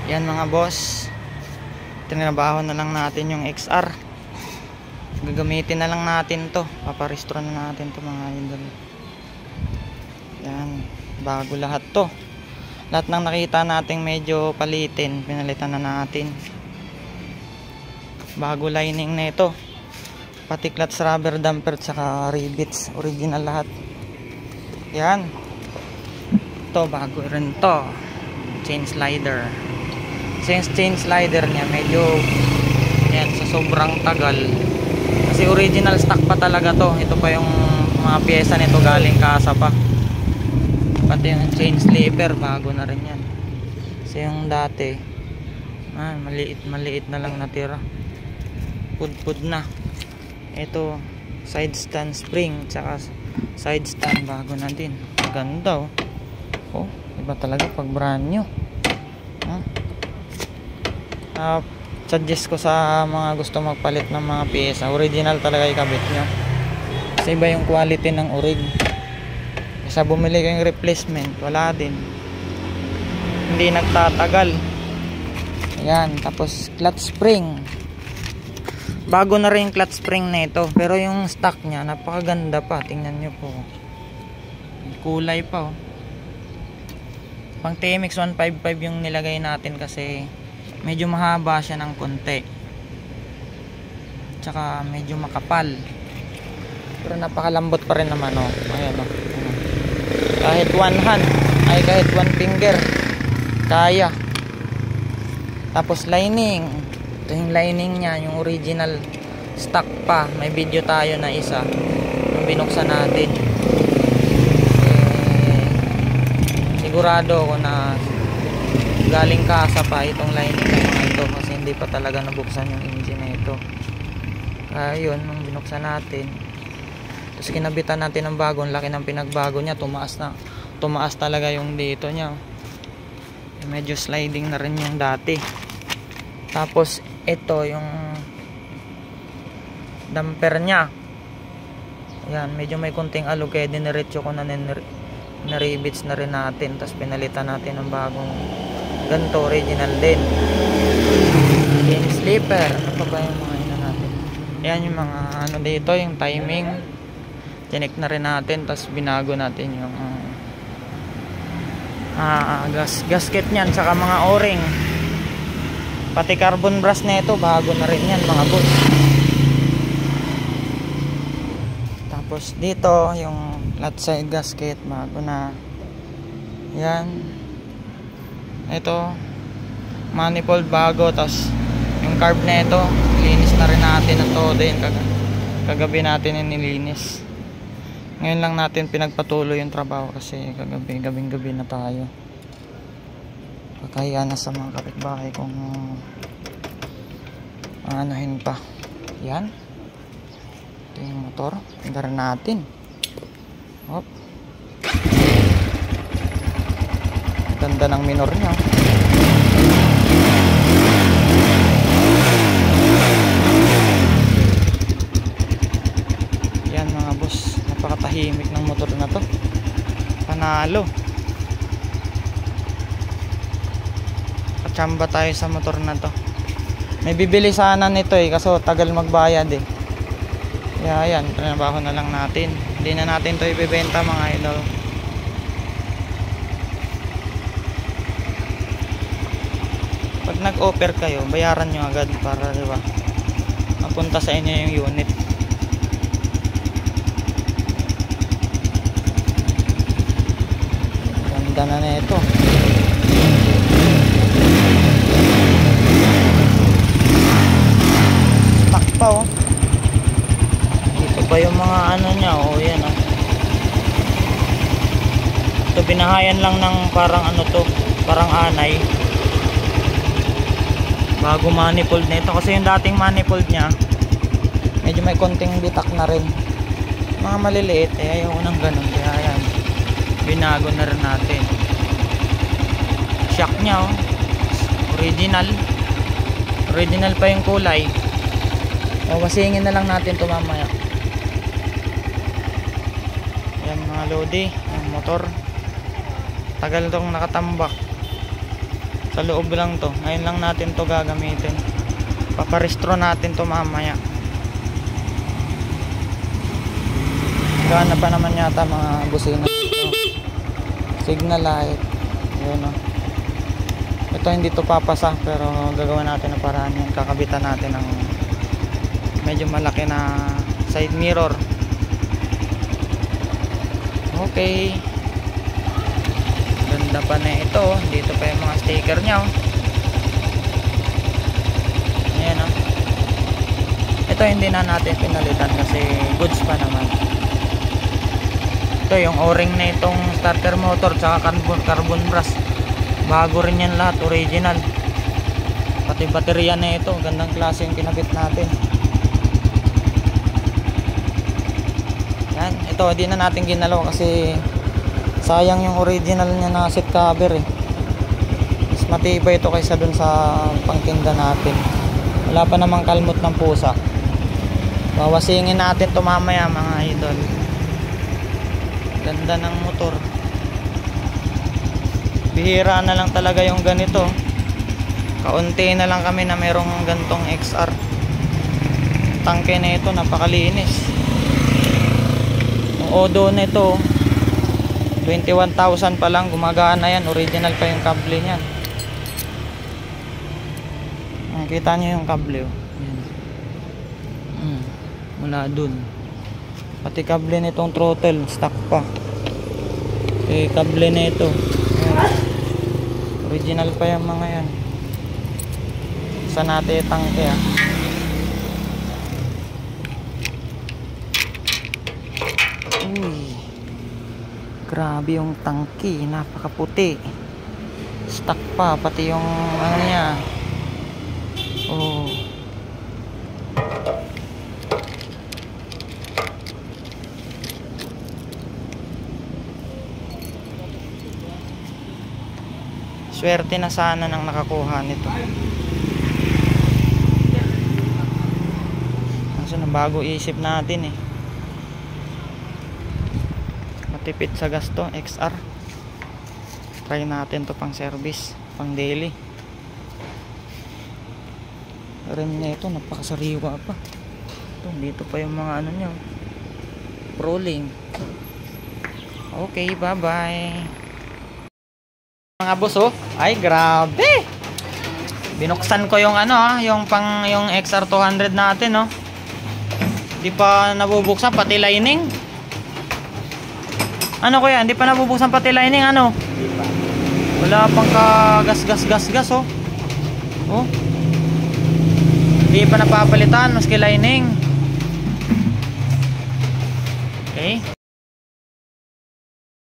Yan mga boss, tinabaho na lang natin yung XR. Gagamitin na lang natin to, paparestore na natin to mga idol. Yan, bago lahat to. Lahat ng nakita nating medyo palitin, pinalitan na natin. Bago lining na ito, pati clutch rubber damper tsaka rivets, original lahat. Yan, to bago rin to. Chain slider. Since chain slider niya medyo yan, sa sobrang tagal, kasi original stock pa talaga to. Ito pa yung mga pyesa nito galing kasa pa. Pati yung chain slipper bago na rin yan. Kasi yung dati maliit na lang natira, pud na. Ito side stand spring tsaka side stand bago na din. Ganda oh. Iba talaga pag brand new. Suggest ko sa mga gusto magpalit ng mga pyesa, original talaga ikabit nyo. Kasi iba yung quality ng orig. Isa bumili kayong replacement, wala din, hindi nagtatagal. Ayan, tapos clutch spring, bago na rin yung clutch spring na ito, pero yung stock nya napakaganda pa. Tingnan nyo po, kulay pa pang TMX 155 yung nilagay natin kasi medyo mahaba siya ng konti, tsaka medyo makapal, pero napakalambot pa rin naman ayan kahit one hand ay kahit one finger kaya. Tapos lining, ito yung lining nya, yung original stock pa. May video tayo na isa yung binuksan natin. Sigurado ako na galing kasa pa itong lining na mga ito, kasi hindi pa talaga nabuksan yung engine na ito. Yun, nung binuksan natin, tapos kinabitan natin ng bagong, laki ng pinagbago niya, tumaas talaga yung dito niya. Medyo sliding na rin yung dati. Tapos ito yung damper niya, yan, medyo may kunting alog, kaya diniretso ko na rivets na rin natin, tapos pinalitan natin ng bagong ganito, original din. Chain slipper, ano pa ba yung mga ina natin, yan yung mga ano dito, yung timing chinek na rin natin, tapos binago natin yung gasket nyan, saka mga o-ring, pati carbon brush na ito bago na rin yan mga boss. Tapos dito yung left side gasket bago na yan. Ito manifold bago, tapos yung carb na ito linis na rin natin ng todo yun. Kagabi natin yung nilinis. Ngayon lang natin pinagpatuloy yung trabaho kasi gabing-gabi na tayo. Kakahiya na sa mga kapitbahay kung anuhin pa. Yan, ito yung motor, tinda rin natin. Hop, ganda ng minor nya. Yan mga boss, napakatahimik ng motor na to, panalo. Kachamba tayo sa motor na to. May bibili sana nito kaso tagal magbayad kaya yan, trabaho na lang natin. Hindi na natin to ibebenta mga idol. Pag nag-offer kayo, bayaran nyo agad para diba mapunta sa inyo yung unit. Ganda na ito. Stock pa Dito pa yung mga ano nya yan ito binahayan lang ng parang ano to, parang anay. Bago manifold na ito, kasi yung dating manifold nya medyo may konting bitak na rin, mga maliliit ayaw ko ng ganun, kaya yan binago na rin natin. Shock nya original pa yung kulay. Masingin na lang natin ito mamaya. Yan mga lodi, yung motor tagal itong nakatambak Sa loob lang to. Ngayon lang natin to gagamitin. Paparestro natin to mamaya. Gana pa naman yata mga busina dito. Signal light. Yun o. Ito hindi to papasa, pero gagawa natin ng paraan yan. Kakabitan natin ng medyo malaki na side mirror. Okay. Ganda pa na ito. Dito pa yung mga sticker nya. Ayan o. Ito hindi na natin pinalitan kasi goods pa naman. Ito yung o-ring na itong starter motor tsaka carbon brass. Bago rin yan lahat, original. Pati baterya na ito, gandang klase yung kinabit natin. Yan, ito hindi na natin ginalaw kasi sayang yung original niya na seat cover eh. Mas matibay ito kaysa dun sa pangkinda natin. Wala pa namang kalmot ng pusa. Wawasingin natin ito mamaya mga idol. Ganda ng motor. Bihira na lang talaga yung ganito. Kaunti na lang kami na merong gantong XR. Tangke na ito napakalinis. Yung odo na ito 21,000 pa lang, gumagana yan. Original pa yung kable niyan. Nakikita nyo yung kable oh. Mula dun. Pati kable nitong throttle stock pa. Kable na ito original pa yung mga yan. Saan natin tangke ah. Uy, grabe yung tangke, napakaputi. Stock pa, pati yung ano niya. Oh, swerte na sana nang nakakuha nito. Kaso na bago isip natin eh. Matipid sa gasto, XR. Try natin to pang service, pang daily. Rim na ito, napakasariwa pa. Ito, dito pa yung mga ano nyo. Rolling. Okay, bye bye. Mga boss oh, ay grabe. Binuksan ko yung ano yung yung XR200 natin oh. Di pa nabubuksan pati lining. Ano kuya, hindi pa nabubuksan pati lining ano? Wala pang gas oh. Oh. Di pa napapalitan maski lining. Okay.